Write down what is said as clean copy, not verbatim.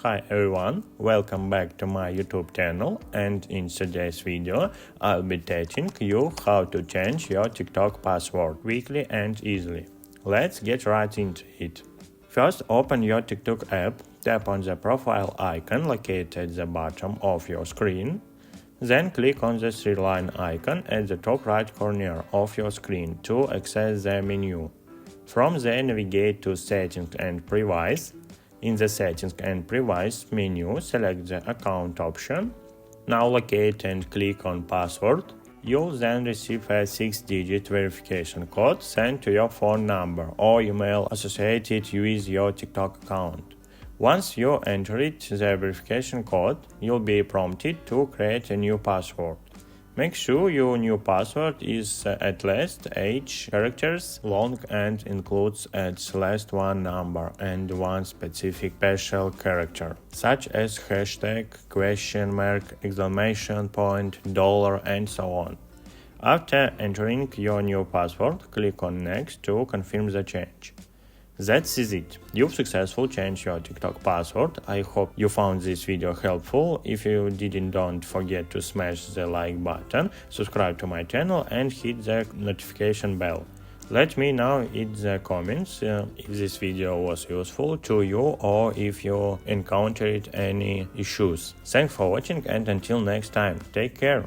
Hi everyone, welcome back to my YouTube channel, and in today's video I'll be teaching you how to change your TikTok password quickly and easily. Let's get right into it. First, open your TikTok app, tap on the profile icon located at the bottom of your screen, then click on the three-line icon at the top right corner of your screen to access the menu. From there, navigate to Settings and Privacy. In the Settings and Privacy menu, select the Account option. Now locate and click on Password. You'll then receive a 6-digit verification code sent to your phone number or email associated with your TikTok account. Once you enter the verification code, you'll be prompted to create a new password. Make sure your new password is at least 8 characters long and includes at least one number and one specific special character, such as hashtag, question mark, exclamation point, dollar, and so on. After entering your new password, click on Next to confirm the change. That's it. You've successfully changed your TikTok password. I hope you found this video helpful. If you didn't, don't forget to smash the like button, subscribe to my channel and hit the notification bell. Let me know in the comments if this video was useful to you or if you encountered any issues. Thanks for watching, and until next time, take care.